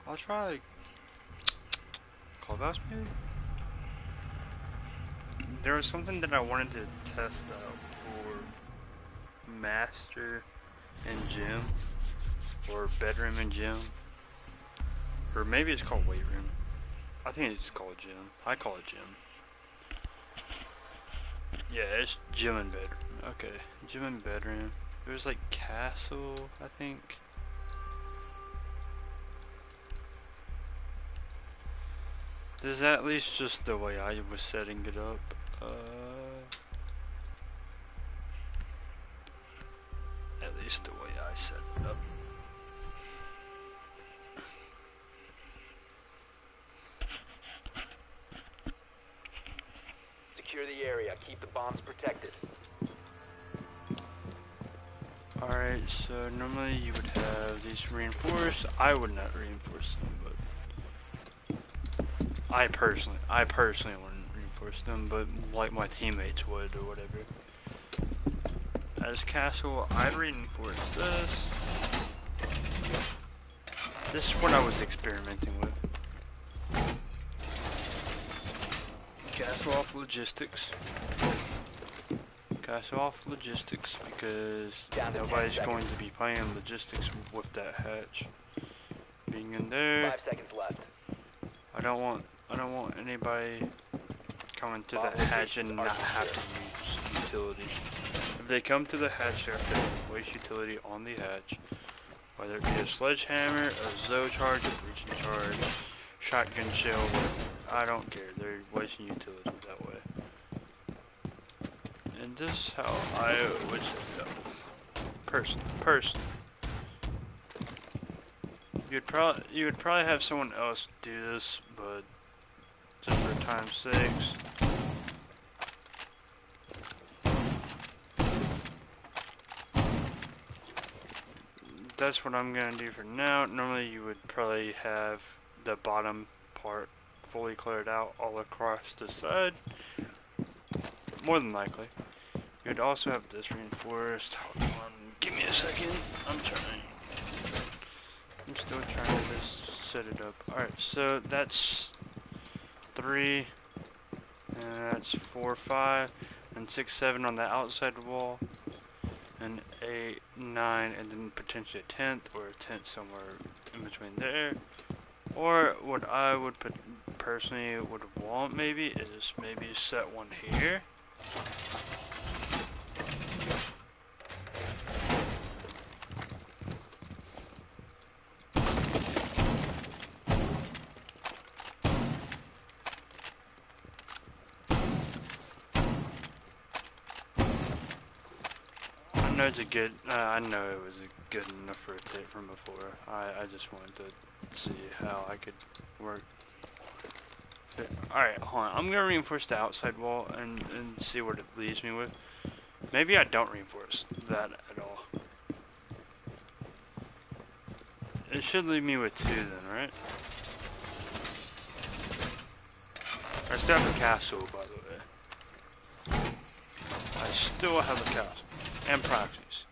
I'll try Clubhouse maybe? There was something that I wanted to test out for Master and Gym, or Bedroom and Gym, or maybe it's called Weight Room. I think it's called Gym. I call it Gym. Yeah, it's Gym and Bedroom. Okay, Gym and Bedroom. There's like Castle, I think. This is at least just the way I was setting it up. At least the way I set it up. Secure the area. Keep the bombs protected. Alright, so normally you would have these reinforced. I would not reinforce them, but I personally wouldn't reinforce them, but like my teammates would or whatever. As Castle, I'd reinforce this. This is what I was experimenting with. Castle off logistics. Castle off logistics because nobody's going to be playing logistics with that hatch being in there. 5 seconds left. I don't want anybody coming to that hatch and not have to use utilities. If they come to the hatch, they have to waste utility on the hatch. Whether it be a sledgehammer, a Zo charge, a breaching charge, shotgun shell, I don't care. They're wasting utility that way. And this is how I would set it up. Person. You would probably have someone else do this, but just for time's sakes. That's what I'm gonna do for now. Normally you would probably have the bottom part fully cleared out all across the side. More than likely. You'd also have this reinforced. Hold on, give me a second. I'm still trying to just set it up. Alright, so that's 3, and that's 4, 5, and 6, 7 on the outside wall, and 8, 9, and then potentially a 10th or a 10th somewhere in between there. Or what I would personally would want maybe is maybe set one here. I know it's a good. I know it was a good enough rotate from before. I just wanted to see how I could work. Alright, hold on. I'm gonna reinforce the outside wall and see what it leaves me with. Maybe I don't reinforce that at all. It should leave me with 2 then, right? I still have the castle, by the way. I still have the castle. And proxies.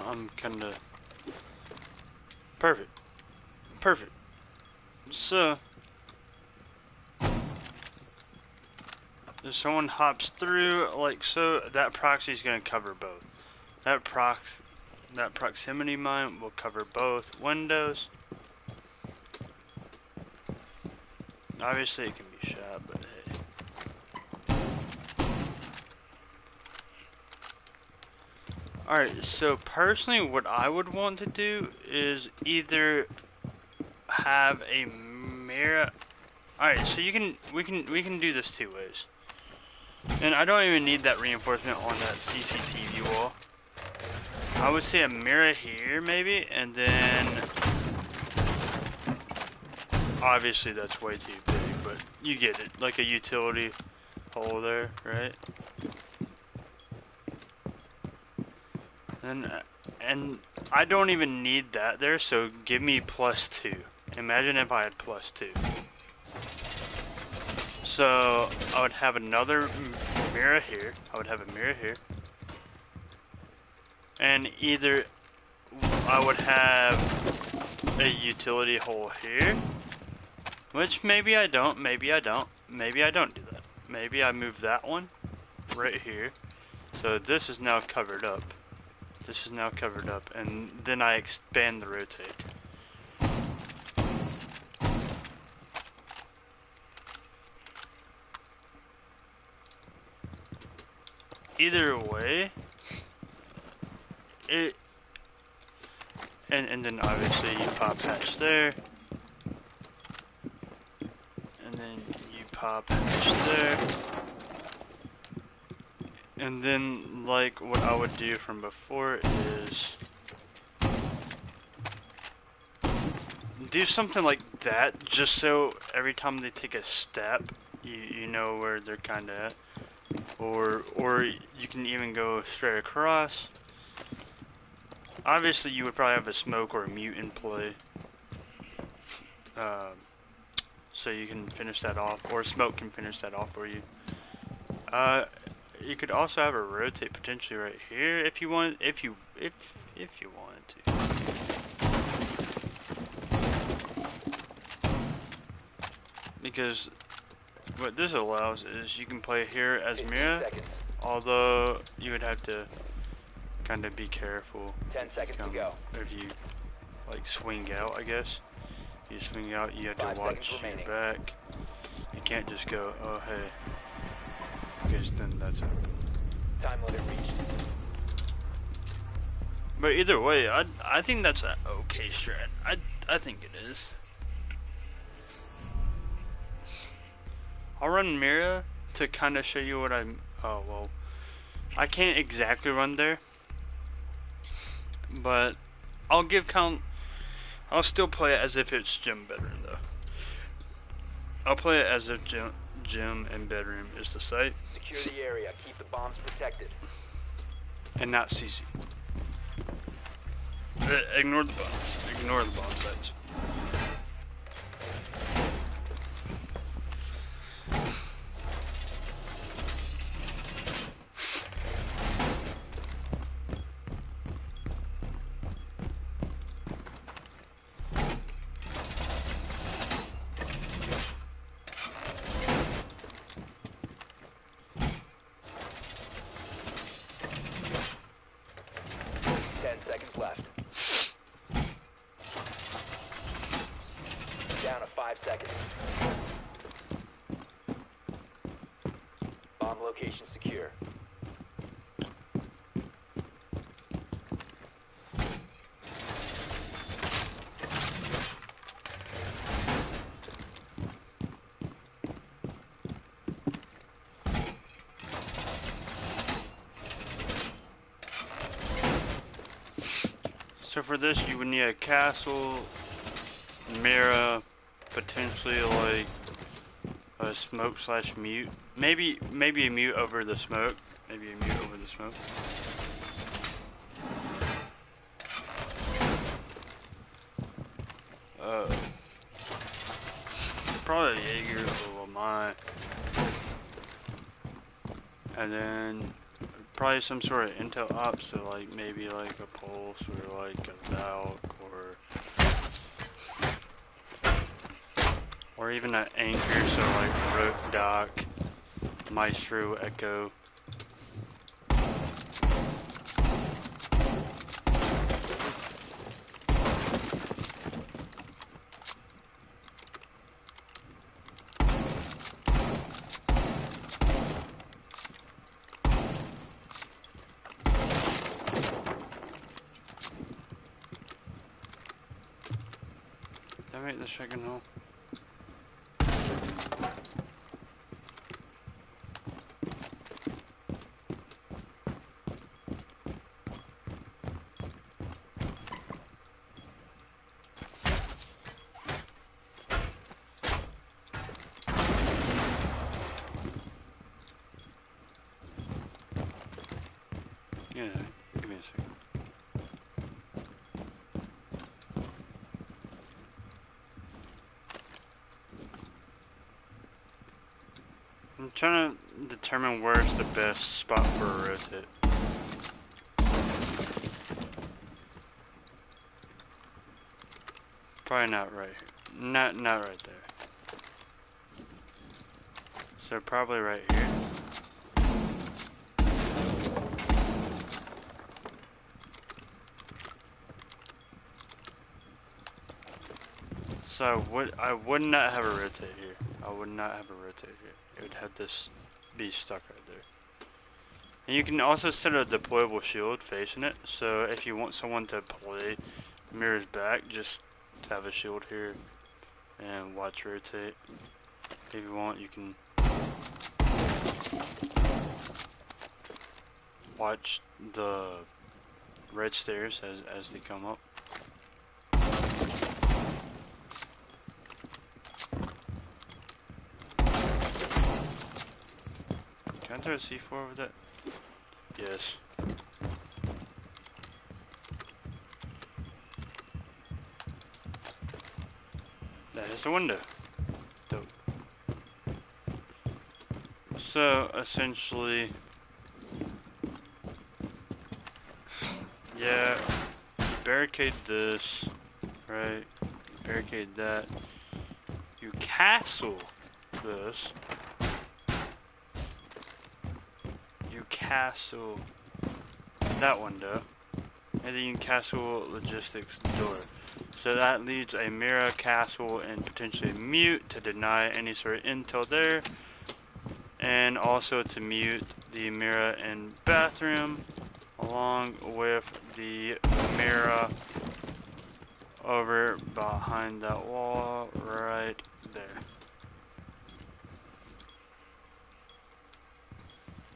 I'm kinda perfect. So if someone hops through like so, that proxy is gonna cover both. That proximity mine will cover both windows. Obviously it can be shot, but hey. Alright, so personally what I would want to do is either have a mirror. Alright, so we can do this two ways. And I don't even need that reinforcement on that CCTV wall. I would say a mirror here maybe, and then obviously that's way too big, but you get it, like a utility hole there, right? And I don't even need that there, so give me +2. Imagine if I had +2. So I would have another mirror here. I would have a mirror here. And either I would have a utility hole here, which maybe I don't, maybe I don't, maybe I don't do that. Maybe I move that one right here. So this is now covered up. This is now covered up, and then I expand the rotate. Either way, and then obviously you pop hatch there, and then you pop hatch there, and then like what I would do from before is do something like that, just so every time they take a step, you know where they're kind of at. Or you can even go straight across. Obviously, you would probably have a smoke or a mute in play, so you can finish that off, or smoke can finish that off for you. You could also have a rotate potentially right here if you want, if you wanted to. Because what this allows is you can play here as Mira, although you would have to kind of be careful. 10 seconds to go. If you like swing out, I guess. You swing out, you have to watch your back. You can't just go, oh hey, because then that's it. Time limit reached. But either way, I think that's an okay strat. I think it is. I'll run Mira to kind of show you what I'm. Oh well, I can't exactly run there, but I'll give count. I'll still play it as if it's gym bedroom though. I'll play it as if gym and bedroom is the site. Secure the area. Keep the bombs protected. And not CC. Ignore the bombs. Ignore the bomb sites. Left. Down to 5 seconds. Bomb location secure. So for this, you would need a castle, Mira, potentially like a smoke / mute. Maybe a mute over the smoke. Maybe a mute over the smoke. Probably Jaeger or Lamont. And then probably some sort of intel ops, so like maybe like a pulse or like a Valk or even an anchor, so like Rope Dock, Maestro, Echo. I make the second hole? Yeah, give me a second. I'm trying to determine where's the best spot for a rotate. Probably not right here. Not right there. So probably right here. So I would not have a rotate here. I would not have a rotate here. It would have this be stuck right there. And you can also set a deployable shield facing it. So if you want someone to play mirrors back, just have a shield here and watch rotate. If you want, you can watch the red stairs as they come up. Can I throw a C4 over that? Yes. That is the window. Dope. So, essentially, yeah, barricade this, right? Barricade that. You castle this. You castle that window. And then you can castle logistics door. So that leads a mirror, castle, and potentially mute to deny any sort of intel there. And also to mute the mirror and bathroom, along with the mirror over behind that wall right there.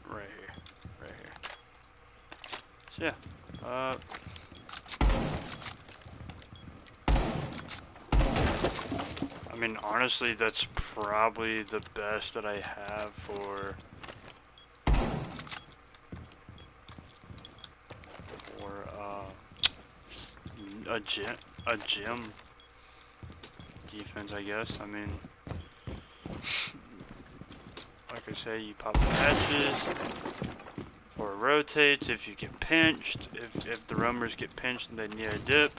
Right here. Right here. So yeah. I mean, honestly, that's probably the best that I have for a gym defense, I guess. I mean, like I say, you pop the hatches for rotates. If you get pinched, if the roamers get pinched and they need a dip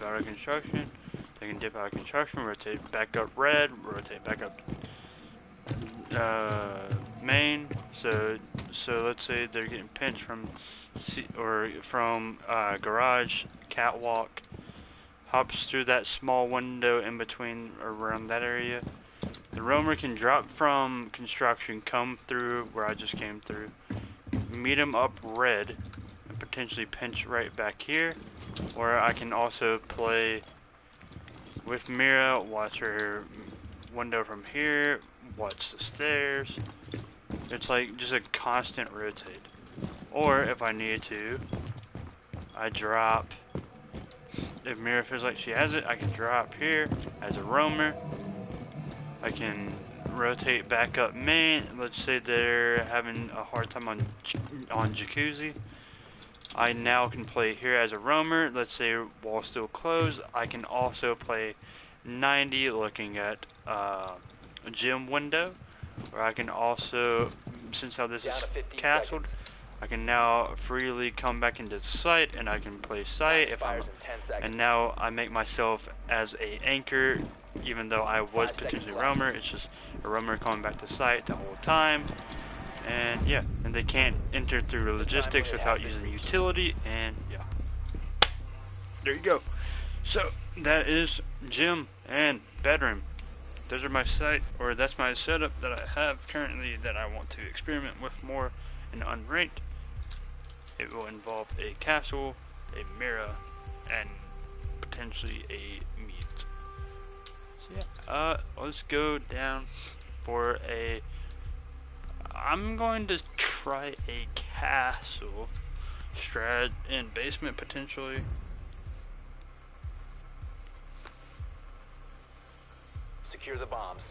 out of construction. They can dip out of construction, rotate back up red, rotate back up main. So let's say they're getting pinched from garage, catwalk, hops through that small window in between around that area. The roamer can drop from construction, come through where I just came through, meet him up red, and potentially pinch right back here. Or I can also play with Mira, watch her window from here, watch the stairs. It's like just a constant rotate. Or if I need to, I drop. If Mira feels like she has it, I can drop here as a roamer. I can rotate back up main. Let's say they're having a hard time on jacuzzi. I now can play here as a roamer. Let's say wall still closed. I can also play 90 looking at a gym window. Or I can also, since how this is castled, I can now freely come back into the site and I can play site if I'm, and now I make myself as a anchor, even though I was potentially roamer. It's just a roamer coming back to site the whole time. And yeah, and they can't enter through logistics without using the utility, and yeah. There you go. So, that is gym and bedroom. Those are my that's my setup that I have currently that I want to experiment with more in unranked. It will involve a castle, a mirror, and potentially a meat. Let's go down for a. I'm going to try a castle strat in basement potentially. Secure the bombs.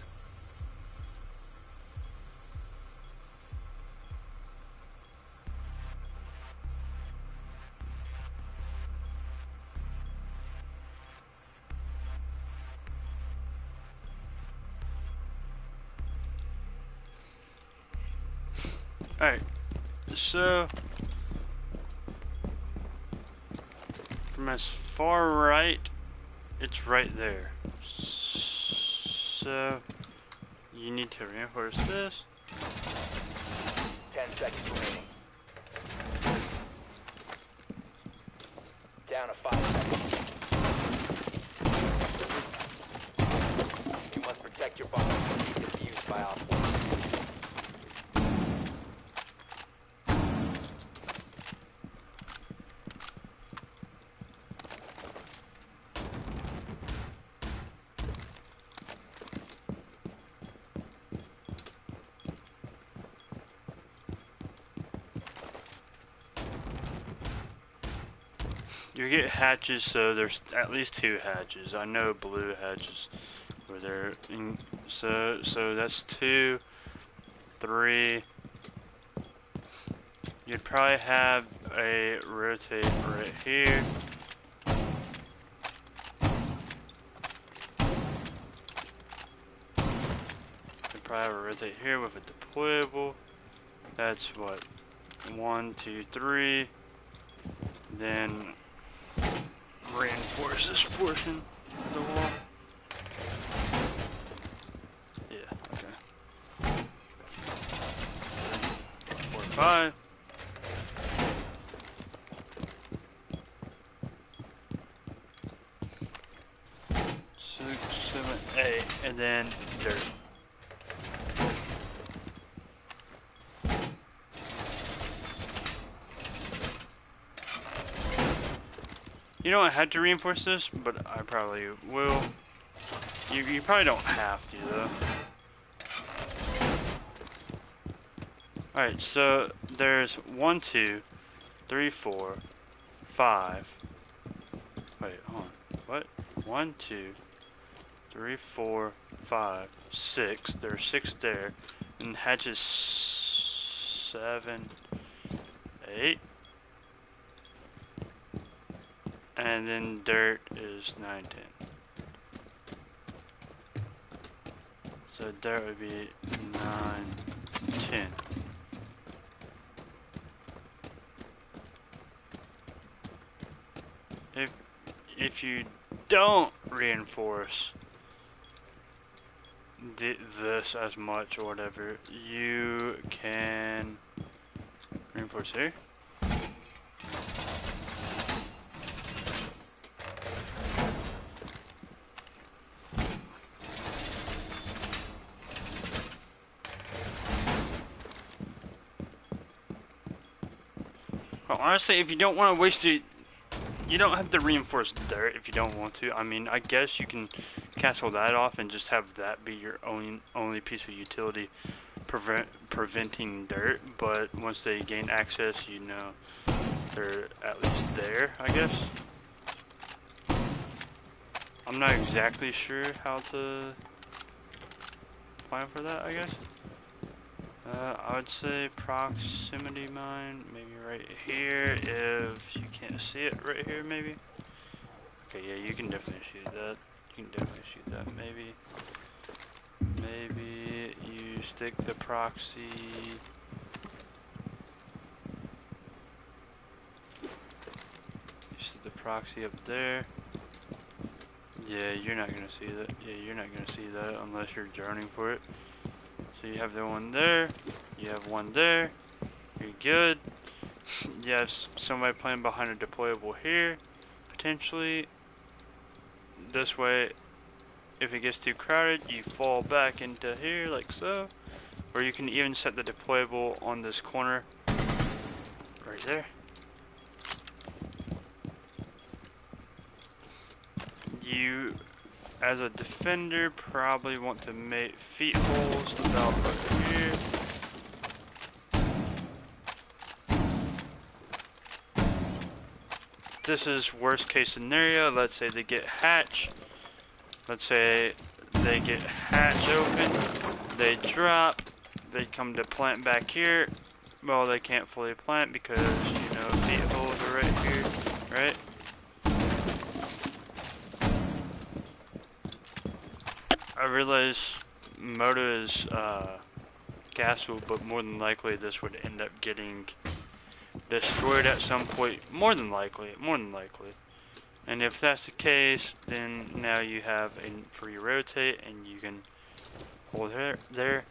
Alright, so from as far right, it's right there. So you need to reinforce this. 10 seconds remaining. Down to 5 seconds. You must protect your bombs from being defused by Op 4. You get hatches, so there's at least 2 hatches. I know blue hatches where they're in, so that's 2, 3. You'd probably have a rotate right here. You'd probably have a rotate here with a deployable. That's what, 1, 2, 3. Then reinforce this portion of the wall. Yeah, okay. 4, 5. 6, 7, 8, and then dirt. You don't have to reinforce this, but I probably will. You probably don't have to though. Alright, so there's 1, 2, 3, 4, 5. Wait, hold on. What? 1, 2, 3, 4, 5, 6. There are 6 there. And hatches 7, 8. And then dirt is 9, 10. So dirt would be 9, 10. If you don't reinforce this as much or whatever, you can reinforce here. Well, honestly, if you don't want to waste it, you don't have to reinforce dirt if you don't want to. I mean, I guess you can cancel that off and just have that be your only piece of utility preventing dirt. But once they gain access, you know they're at least there, I guess. I'm not exactly sure how to plan for that, I guess. I would say proximity mine, maybe right here, if you can't see it right here, maybe. Okay, yeah, you can definitely shoot that. You can definitely shoot that, maybe. Maybe you stick the proxy. You stick the proxy up there. Yeah, you're not gonna see that. Yeah, you're not gonna see that unless you're droning for it. So you have the one there, you have one there, you're good. You have somebody playing behind a deployable here, potentially. This way, if it gets too crowded, you fall back into here like so. Or you can even set the deployable on this corner, right there. as a defender, probably want to make feet holes about right here. This is worst case scenario. Let's say they get hatch. Let's say they get hatch open. They drop. They come to plant back here. Well, they can't fully plant because, you know, feet holes are right here, right? I realize Moto is castle, but more than likely this would end up getting destroyed at some point. More than likely. And if that's the case, then now you have a free rotate, and you can hold her there.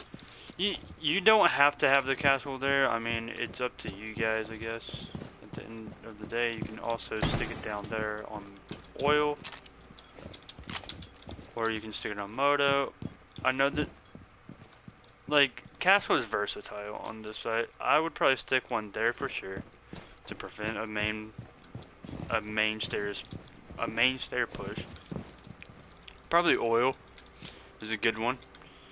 You don't have to have the castle there. I mean, it's up to you guys, I guess. At the end of the day, you can also stick it down there on oil, or you can stick it on Moto. I know that, like, castle is versatile on this site. I would probably stick one there for sure to prevent a main stair push. Probably oil is a good one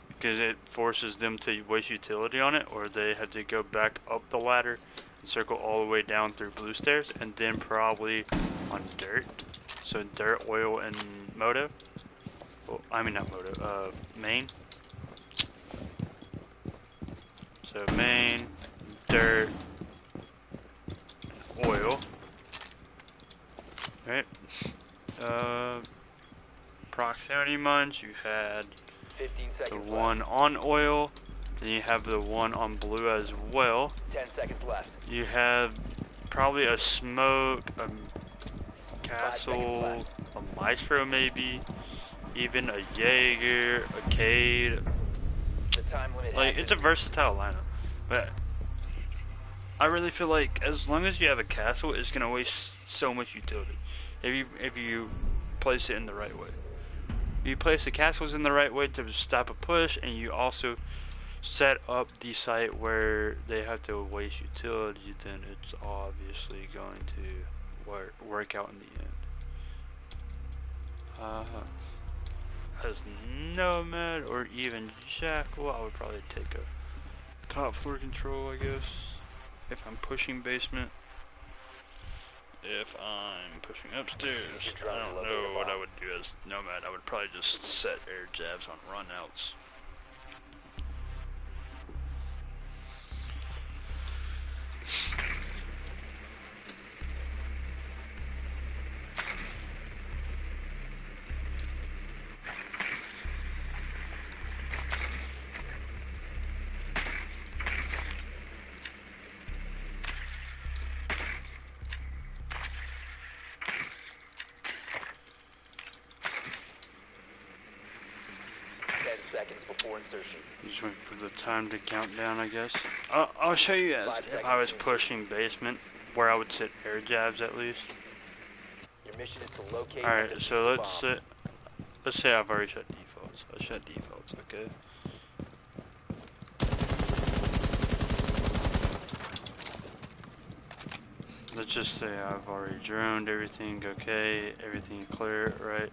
because it forces them to waste utility on it, or they have to go back up the ladder and circle all the way down through blue stairs, and then probably on dirt. So dirt, oil, and Moto. Well, I mean not Moto, main. So main, dirt, oil. Right. Proximity munch, you had 15 the seconds one on oil, then you have the one on blue as well. 10 seconds left. You have probably a smoke, a castle, a maestro maybe, even a Jaeger, a Cade. The time limit Like, it's a versatile lineup, but I really feel like as long as you have a castle, it's gonna waste so much utility if you place it in the right way. You place the castles in the right way to stop a push, and you also set up the site where they have to waste utility, then it's obviously going to work out in the end. As Nomad or even Jackal, I would probably take a top floor control, I guess, if I'm pushing basement. If I'm pushing upstairs, I don't know what I would do as Nomad. I would probably just set air jabs on runouts. seconds before insertion. Just wait for the time to count down, I guess. I'll show you as if I was pushing basement, where I would sit air jabs at least. Your mission is to locate. Alright, so let's say I've already shut defaults. I shut defaults, okay? Let's just say I've already droned everything, okay, everything clear, right?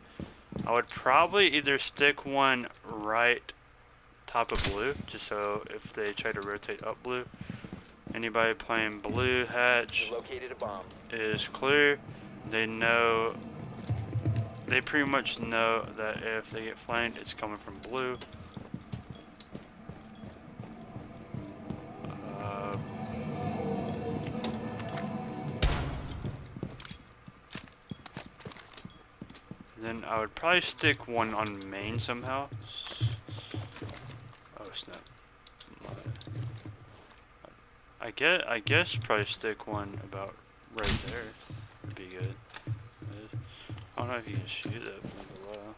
I would probably either stick one right top of blue, just so if they try to rotate up blue, anybody playing blue hatch located a bomb. is clear. They know, they pretty much know that if they get flanked, it's coming from blue. Then I would probably stick one on main somehow. Oh snap! I guess probably stick one about right there would be good. I don't know if you can shoot that from below.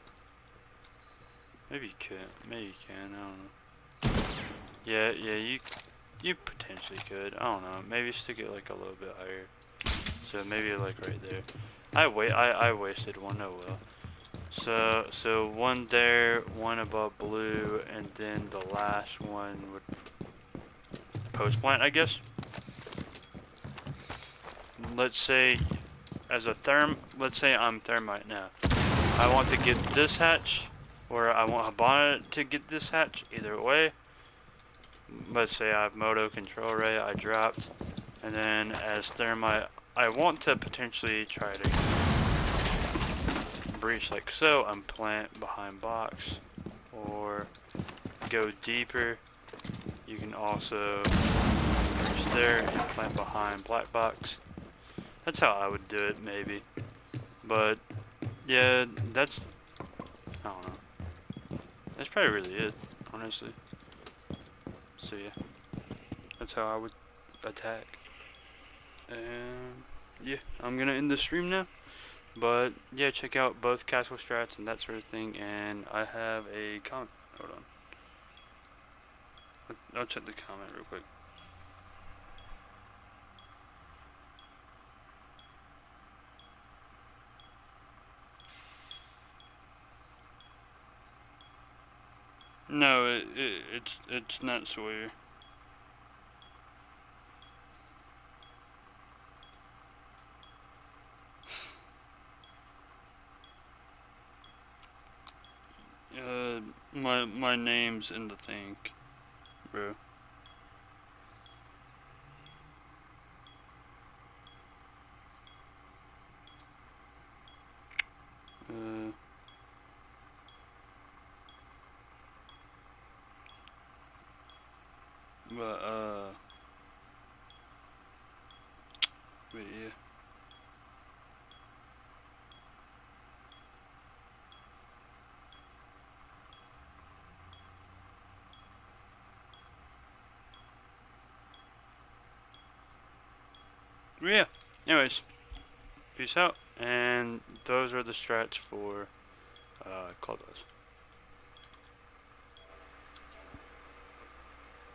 Maybe you could. Maybe you can. I don't know. Yeah. You potentially could. I don't know. Maybe stick it like a little bit higher. So maybe like right there. I wasted one. Oh well. So one there, one above blue, and then the last one would post plant, I guess. Let's say as a let's say I'm thermite now. I want to get this hatch, or I want Habana to get this hatch, either way. Let's say I have Moto control array, I dropped, and then as thermite, I want to potentially try to breach like so, and plant behind box, or go deeper. You can also breach there and plant behind black box. That's how I would do it, maybe. But yeah, that's, I don't know. That's probably really it, honestly. So yeah, that's how I would attack. And yeah, I'm gonna end the stream now. But yeah, check out both castle strats and that sort of thing. And I have a comment. Hold on. I'll check the comment real quick. No, it's not Sawyer. My name's in the thing, bro. Uh, but wait, yeah. But yeah. Anyways, peace out. And those are the strats for Clubhouse.